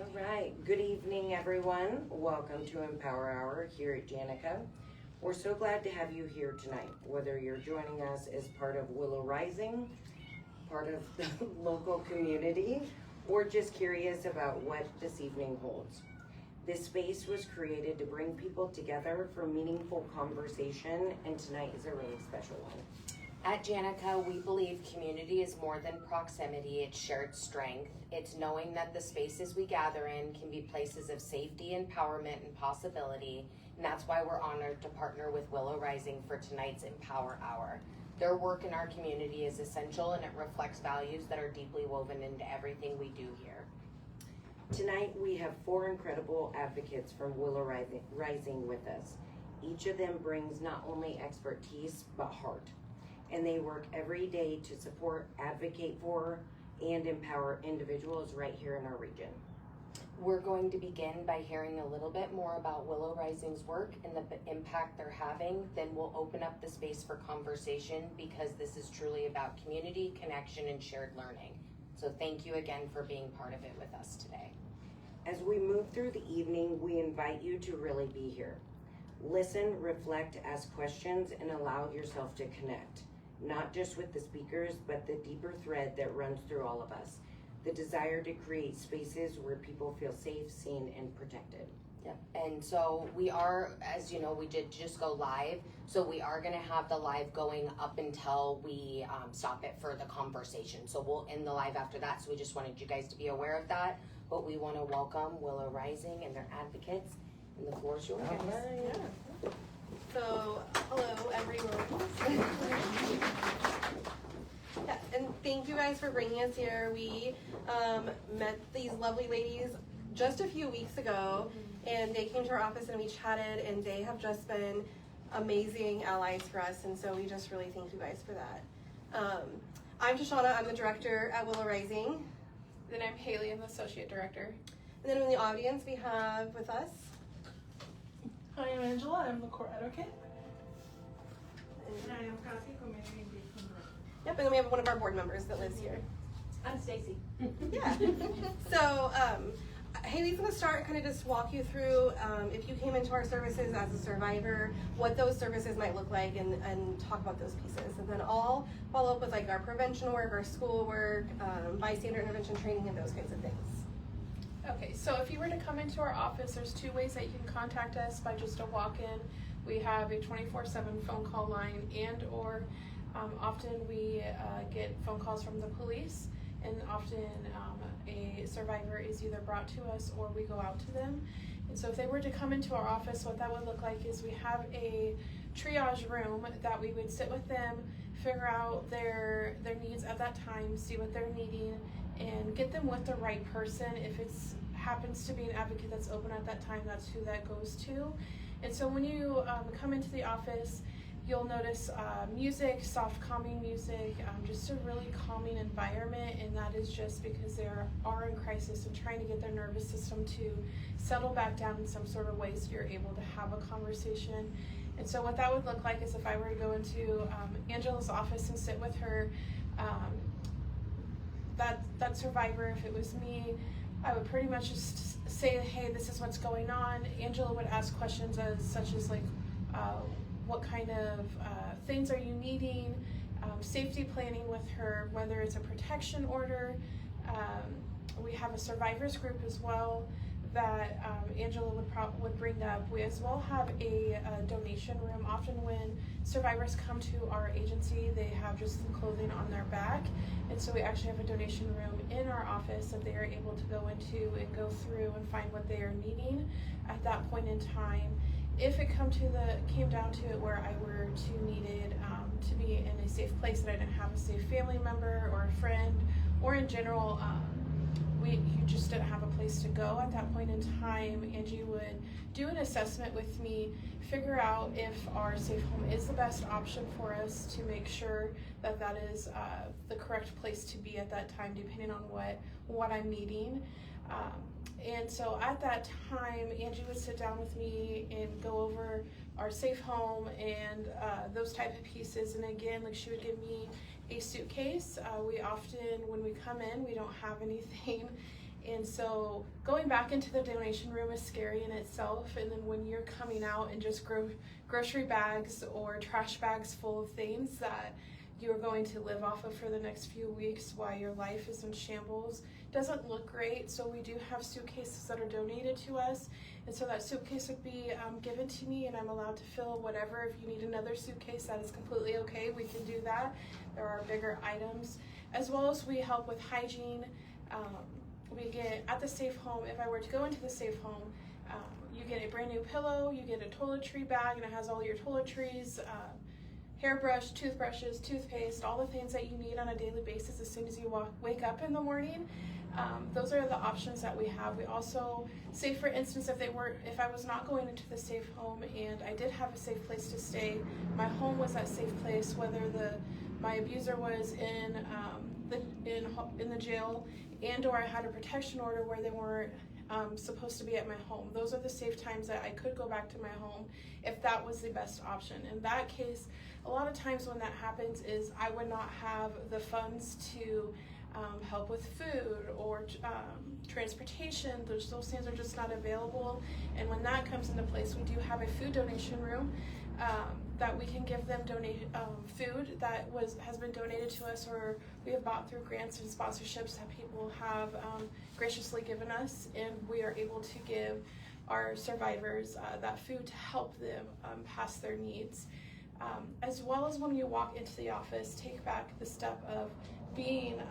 All right, good evening everyone. Welcome to Empower Hour here at Jannica. We're so glad to have you here tonight, whether you're joining us as part of Willow Rising, part of the local community, or just curious about what this evening holds. This space was created to bring people together for meaningful conversation, and tonight is a really special one. At Jannica, we believe community is more than proximity, it's shared strength. It's knowing that the spaces we gather in can be places of safety, empowerment, and possibility. And that's why we're honored to partner with Willow Rising for tonight's Empower Hour. Their work in our community is essential and it reflects values that are deeply woven into everything we do here. Tonight we have 4 incredible advocates from Willow Rising with us. Each of them brings not only expertise, but heart. And they work every day to support, advocate for, and empower individuals right here in our region. We're going to begin by hearing a little bit more about Willow Rising's work and the impact they're having. Then we'll open up the space for conversation because this is truly about community, connection, and shared learning. So thank you again for being part of it with us today. As we move through the evening, we invite you to really be here. Listen, reflect, ask questions, and allow yourself to connect. Not just with the speakers, but the deeper thread that runs through all of us. The desire to create spaces where people feel safe, seen, and protected. Yep. And so we are, as you know, we did just go live. So we are going to have the live going up until we stop it for the conversation. So we'll end the live after that. So we just wanted you guys to be aware of that. But we want to welcome Willow Rising and their advocates. And the floor is yours. Yeah. So, hello everyone. Yeah, and thank you guys for bringing us here. We met these lovely ladies just a few weeks ago, and they came to our office and we chatted, and they have just been amazing allies for us, and so we just really thank you guys for that. I'm Shoshana, I'm the director at Willow Rising. Then I'm Haley, I'm the associate director. And then in the audience we have with us. Hi, I'm Angela. I'm the court advocate. And I am Cassie, Community Engagement Director. Yep, and then we have one of our board members that lives here. I'm Stacy. Yeah. So, Haley's going to start and kind of just walk you through, if you came into our services as a survivor, what those services might look like, and talk about those pieces. And then I'll follow up with like our prevention work, our school work, bystander intervention training, and those kinds of things. Okay, so if you were to come into our office, there's 2 ways that you can contact us by just a walk-in. We have a 24/7 phone call line, and or often we get phone calls from the police, and often a survivor is either brought to us or we go out to them. And so if they were to come into our office, what that would look like is we have a triage room that we would sit with them, figure out their needs at that time, see what they're needing, and get them with the right person. If it happens to be an advocate that's open at that time, that's who that goes to. And so when you come into the office, you'll notice music, soft calming music, just a really calming environment, and that is just because they are in crisis and trying to get their nervous system to settle back down in some sort of way so you're able to have a conversation. And so what that would look like is if I were to go into Angela's office and sit with her, that survivor, if it was me, I would pretty much just say, hey, this is what's going on. Angela would ask questions such as like, what kind of things are you needing, safety planning with her, whether it's a protection order. We have a survivors group as well that Angela would bring up. We as well have a donation room. Often when survivors come to our agency, they have just some clothing on their back, and so we actually have a donation room in our office that they are able to go into and go through and find what they are needing at that point in time. If it came down to it where I were to needed to be in a safe place, that I didn't have a safe family member or a friend, or in general, you just didn't have a place to go at that point in time, Angie would do an assessment with me, figure out if our safe home is the best option for us, to make sure that that is the correct place to be at that time, depending on what I'm needing. And so at that time, Angie would sit down with me and go over our safe home and those type of pieces. And again, like, she would give me a suitcase. We often, when we come in, we don't have anything And so going back into the donation room is scary in itself, and then when you're coming out and just grocery bags or trash bags full of things that you're going to live off of for the next few weeks while your life is in shambles, doesn't look great. So we do have suitcases that are donated to us, and so that suitcase would be given to me, and I'm allowed to fill whatever. If you need another suitcase, that is completely okay, we can do that. There are bigger items, as well as we help with hygiene. We get at the safe home, if I were to go into the safe home, you get a brand new pillow, you get a toiletry bag, and it has all your toiletries, hairbrush, toothbrushes, toothpaste, all the things that you need on a daily basis as soon as you wake up in the morning. Those are the options that we have. We also, say for instance, if I was not going into the safe home and I did have a safe place to stay, my home was that safe place, whether my abuser was in the jail and or I had a protection order where they weren't supposed to be at my home. Those are the safe times that I could go back to my home if that was the best option. In that case, a lot of times when that happens is I would not have the funds to help with food or transportation. Those things are just not available. And when that comes into place, we do have a food donation room that we can give them food that has been donated to us, or we have bought through grants and sponsorships that people have graciously given us, and we are able to give our survivors that food to help them pass their needs. As well as when you walk into the office, take back the step of being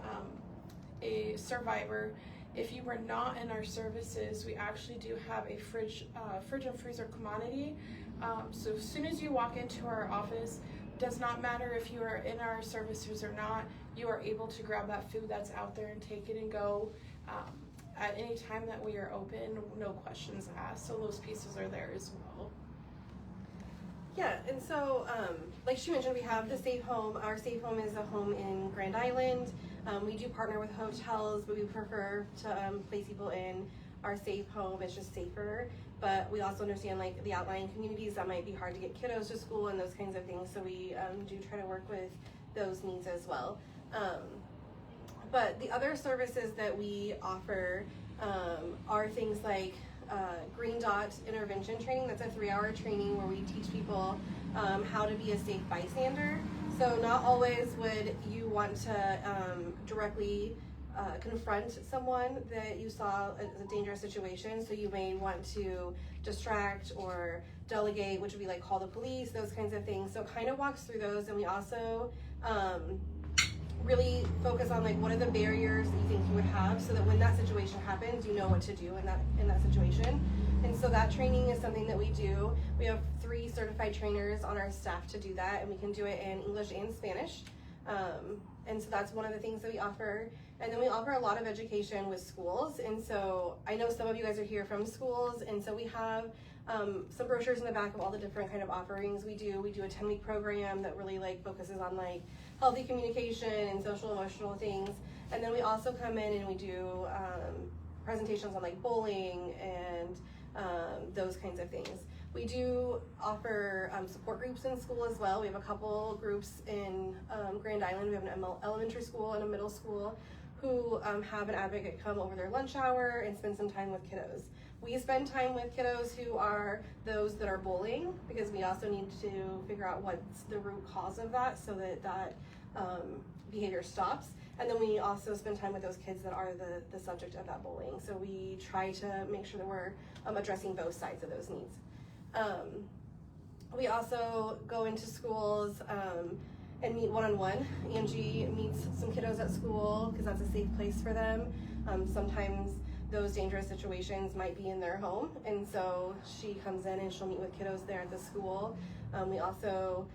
a survivor. If you were not in our services, we actually do have a fridge and freezer commodity. So as soon as you walk into our office, does not matter if you are in our services or not, you are able to grab that food that's out there and take it and go at any time that we are open, no questions asked. So those pieces are there as well. Yeah, and so like she mentioned, we have the safe home. Our safe home is a home in Grand Island. We do partner with hotels, but we prefer to place people in our safe home. It's just safer. But we also understand like the outlying communities that might be hard to get kiddos to school and those kinds of things. So we do try to work with those needs as well. But the other services that we offer are things like Green Dot intervention training. That's a 3-hour training where we teach people how to be a safe bystander. So not always would you want to directly confront someone that you saw as a dangerous situation. So you may want to distract or delegate, which would be like call the police, those kinds of things. So kind of walks through those. And we also really focus on like what are the barriers that you think you would have, so that when that situation happens, you know what to do in that situation. And so that training is something that we do. We have 3 certified trainers on our staff to do that, and we can do it in English and Spanish. And so that's one of the things that we offer. And then we offer a lot of education with schools. And so I know some of you guys are here from schools, and so we have some brochures in the back of all the different kind of offerings we do. We do a 10-week program that really like focuses on like healthy communication and social emotional things. And then we also come in and we do presentations on like bullying and those kinds of things. We do offer support groups in school as well. We have a couple groups in Grand Island. We have an elementary school and a middle school who have an advocate come over their lunch hour and spend some time with kiddos. We spend time with kiddos who are those that are bullying, because we also need to figure out what's the root cause of that so that that behavior stops. And then we also spend time with those kids that are the subject of that bullying. So we try to make sure that we're addressing both sides of those needs. We also go into schools and meet one-on-one. Angie meets some kiddos at school because that's a safe place for them. Sometimes those dangerous situations might be in their home, and so she comes in and she'll meet with kiddos there at the school. We also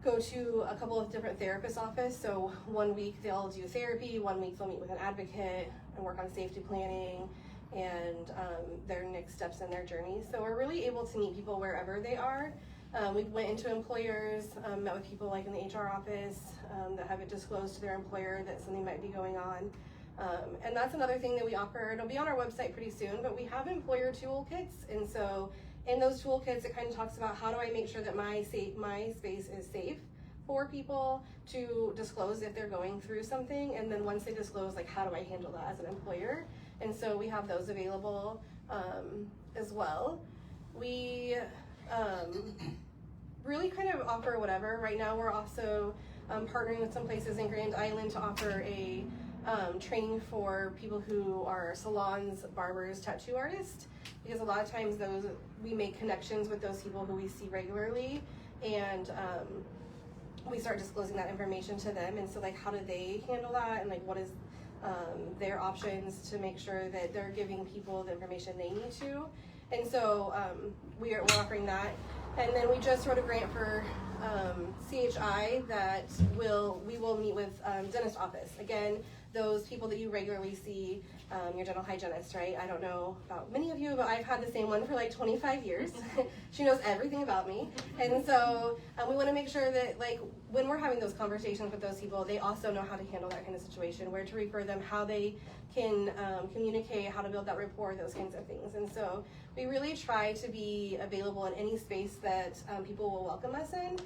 go to a couple of different therapists' office. So one week they'll do therapy, one week they'll meet with an advocate and work on safety planning and their next steps in their journey. So we're really able to meet people wherever they are. We went into employers, met with people like in the HR office that haven't disclosed to their employer that something might be going on. And that's another thing that we offer. It'll be on our website pretty soon, but we have employer toolkits. And so in those toolkits, it kind of talks about how do I make sure that my space is safe for people to disclose if they're going through something. And then once they disclose, like how do I handle that as an employer? And so we have those available as well. We really kind of offer whatever. Right now we're also partnering with some places in Grand Island to offer a training for people who are salons, barbers, tattoo artists, because a lot of times we make connections with those people who we see regularly, and we start disclosing that information to them. And so like, how do they handle that, and like what is their options to make sure that they're giving people the information they need to. And so we're offering that. And then we just wrote a grant for CHI that we will meet with dentist office. Again, those people that you regularly see, your dental hygienist, right? I don't know about many of you, but I've had the same one for like 25 years. She knows everything about me. And so we want to make sure that like when we're having those conversations with those people, they also know how to handle that kind of situation, where to refer them, how they can communicate, how to build that rapport, those kinds of things. And so we really try to be available in any space that people will welcome us in,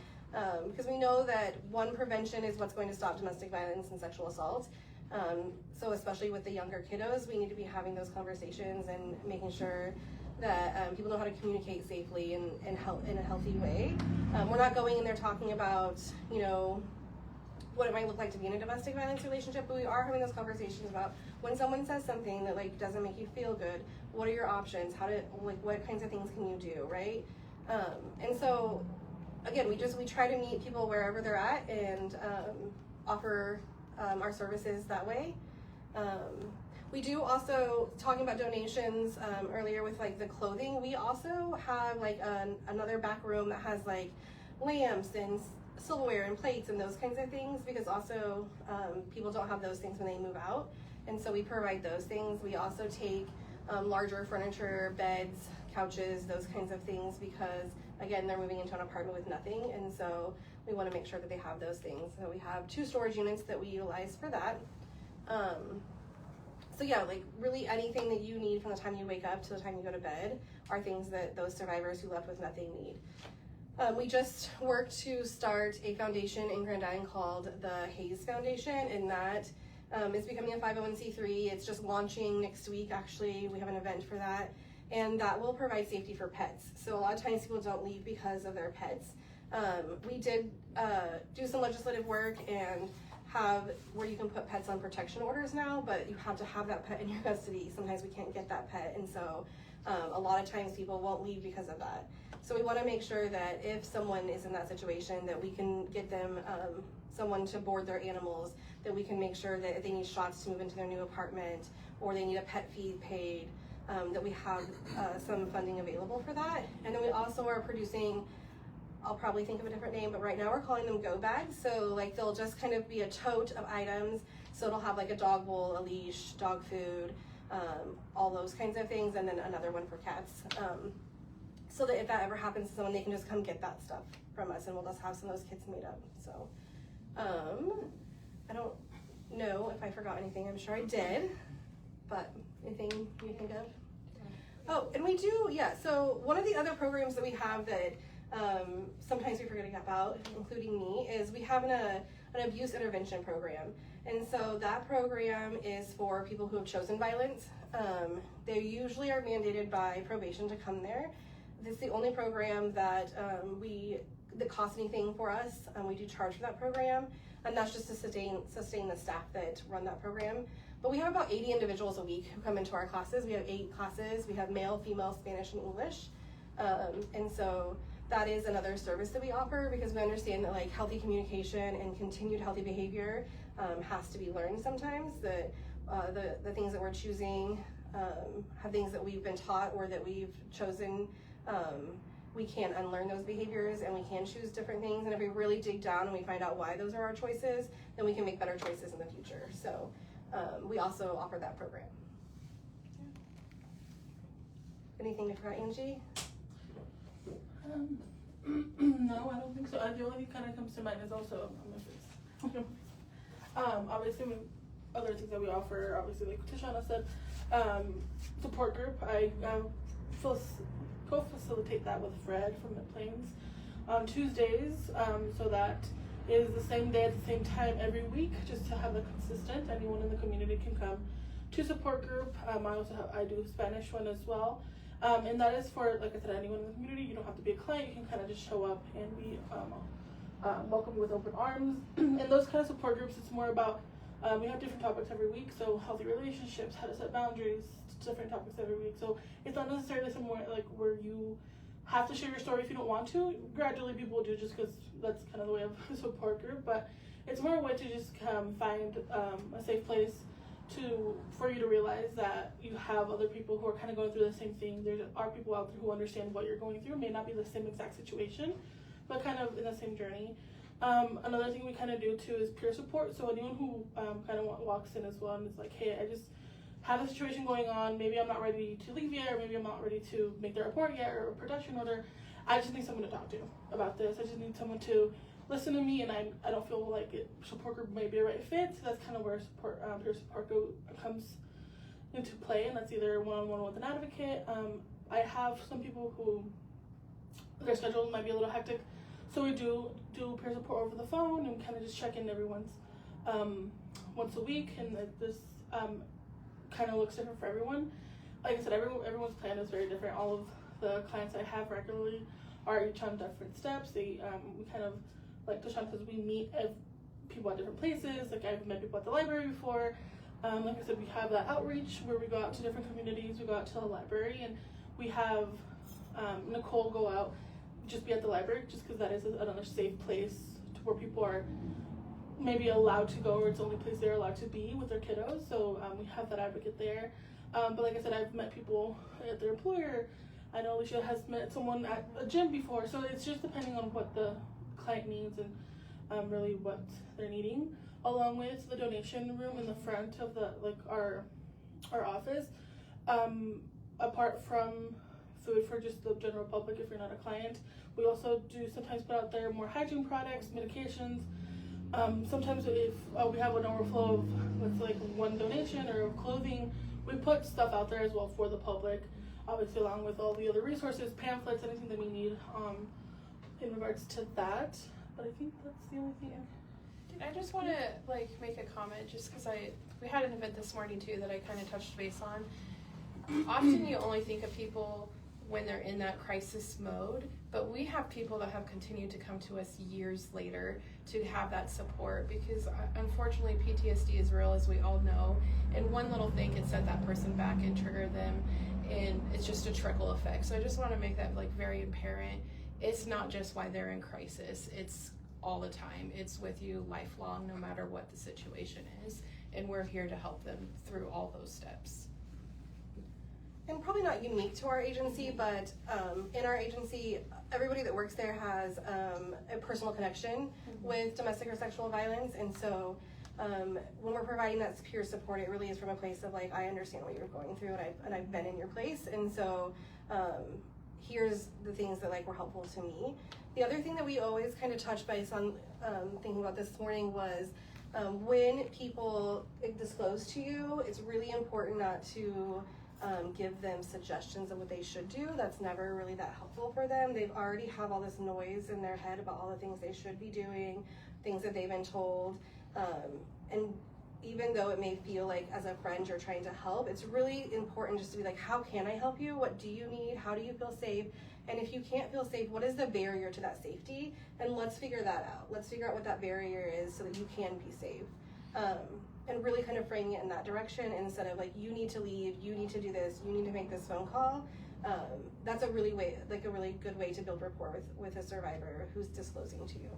because we know that prevention is what's going to stop domestic violence and sexual assault. So especially with the younger kiddos, we need to be having those conversations and making sure that people know how to communicate safely and in a healthy way. We're not going in there talking about, what it might look like to be in a domestic violence relationship, but we are having those conversations about when someone says something that like doesn't make you feel good, what are your options? What kinds of things can you do, right? And so again, we try to meet people wherever they're at and offer our services that way. We do also, talking about donations earlier with like the clothing, we also have like another back room that has like lamps and silverware and plates and those kinds of things, because also people don't have those things when they move out, and so we provide those things. We also take larger furniture, beds, couches, those kinds of things, because again, they're moving into an apartment with nothing, and so we want to make sure that they have those things. So we have 2 storage units that we utilize for that. So yeah, like really anything that you need from the time you wake up to the time you go to bed are things that those survivors who left with nothing need. We just worked to start a foundation in Grand Island called the Hayes Foundation, and that is becoming a 501c3. It's just launching next week, actually. We have an event for that, and that will provide safety for pets. So a lot of times people don't leave because of their pets. We did do some legislative work and have where you can put pets on protection orders now, but you have to have that pet in your custody. Sometimes we can't get that pet, and so a lot of times people won't leave because of that. So we want to make sure that if someone is in that situation, that we can get them someone to board their animals, that we can make sure that if they need shots to move into their new apartment, or they need a pet fee paid, that we have some funding available for that. And then we also are producing, I'll probably think of a different name, but right now we're calling them go bags. So like they'll just kind of be a tote of items. So it'll have like a dog bowl, a leash, dog food, all those kinds of things, and then another one for cats. So that if that ever happens to someone, they can just come get that stuff from us, and we'll just have some of those kits made up. So I don't know if I forgot anything. I'm sure I did, but anything you think of? Oh, and we do, yeah. So one of the other programs that we have that sometimes we forget about, including me, is we have an abuse intervention program. And so that program is for people who have chosen violence. They usually are mandated by probation to come there. This is the only program that that costs anything for us. We do charge for that program, and that's just to sustain the staff that run that program. But we have about 80 individuals a week who come into our classes. We have 8 classes. We have male, female, Spanish, and English. And so that is another service that we offer, because we understand that like healthy communication and continued healthy behavior has to be learned sometimes. That the things that we're choosing have things that we've been taught or that we've chosen. We can unlearn those behaviors, and we can choose different things. And if we really dig down and we find out why those are our choices, then we can make better choices in the future. So we also offer that program. Anything to forget, Angie? No, I don't think so. The only thing kind of comes to mind is also on my face. Obviously, other things that we offer, obviously, like Tashana said, support group. I co-facilitate that with Fred from the Plains on Tuesdays. So that is the same day at the same time every week, just to have it consistent. Anyone in the community can come 2 support group. I do Spanish one as well. And that is for, like I said, anyone in the community. You don't have to be a client. You can kind of just show up and be welcomed with open arms. And those kind of support groups, it's more about, we have different topics every week. So healthy relationships, how to set boundaries, different topics every week. So it's not necessarily somewhere like where you have to share your story if you don't want to. Gradually people do, just because that's kind of the way of a support group. But it's more a way to just find a safe place for you to realize that you have other people who are kind of going through the same thing. There are people out there who understand what you're going through. It may not be the same exact situation, but kind of in the same journey. Another thing we kind of do too is peer support. So anyone who kind of walks in as well and is like, hey, I just have a situation going on. Maybe I'm not ready to leave yet, or maybe I'm not ready to make the report yet, or a production order. I just need someone to talk to about this. I just need someone to listen to me, and I don't feel like support group may be a right fit. So that's kind of where peer support group comes into play, and that's either one-on-one with an advocate. I have some people who their schedules might be a little hectic, so we do peer support over the phone and kind of just check in everyone's once a week, and this kind of looks different for everyone. Like I said, everyone's plan is very different. All of the clients I have regularly are each on different steps. We kind of, like Deshaun says, we meet people at different places. Like I've met people at the library before. Like I said, we have that outreach where we go out to different communities. We go out to the library, and we have Nicole go out, just be at the library, just because that is another safe place to where people are maybe allowed to go, or it's the only place they're allowed to be with their kiddos. So we have that advocate there. But like I said, I've met people at their employer. I know Alicia has met someone at a gym before. So it's just depending on what the client needs and really what they're needing. Along with the donation room in the front of our office. Apart from food for just the general public, if you're not a client, we also do sometimes put out there more hygiene products, medications. Sometimes if we have an overflow of, let's like one donation or of clothing, we put stuff out there as well for the public, obviously along with all the other resources, pamphlets, anything that we need in regards to that. But I think that's the only thing. I just want to make a comment, just because we had an event this morning too that I kind of touched base on. Often you only think of people when they're in that crisis mode, but we have people that have continued to come to us years later to have that support, because unfortunately PTSD is real, as we all know, and one little thing can set that person back and trigger them, and it's just a trickle effect. So I just want to make that very apparent. It's not just why they're in crisis, it's all the time. It's with you lifelong, no matter what the situation is, and we're here to help them through all those steps. And probably not unique to our agency, but in our agency, everybody that works there has a personal connection with domestic or sexual violence. And so when we're providing that peer support, it really is from a place of I understand what you're going through, and I've been in your place. And so here's the things that were helpful to me. The other thing that we always kind of touch base on thinking about this morning was when people disclose to you, it's really important not to give them suggestions of what they should do. That's never really that helpful for them. They've already have all this noise in their head about all the things they should be doing, things that they've been told. And even though it may feel like as a friend you're trying to help, it's really important just to be how can I help you? What do you need? How do you feel safe? And if you can't feel safe, what is the barrier to that safety? And let's figure that out. Let's figure out what that barrier is so that you can be safe. And really kind of framing it in that direction instead of you need to leave, you need to do this, you need to make this phone call. That's a really good way to build rapport with a survivor who's disclosing to you.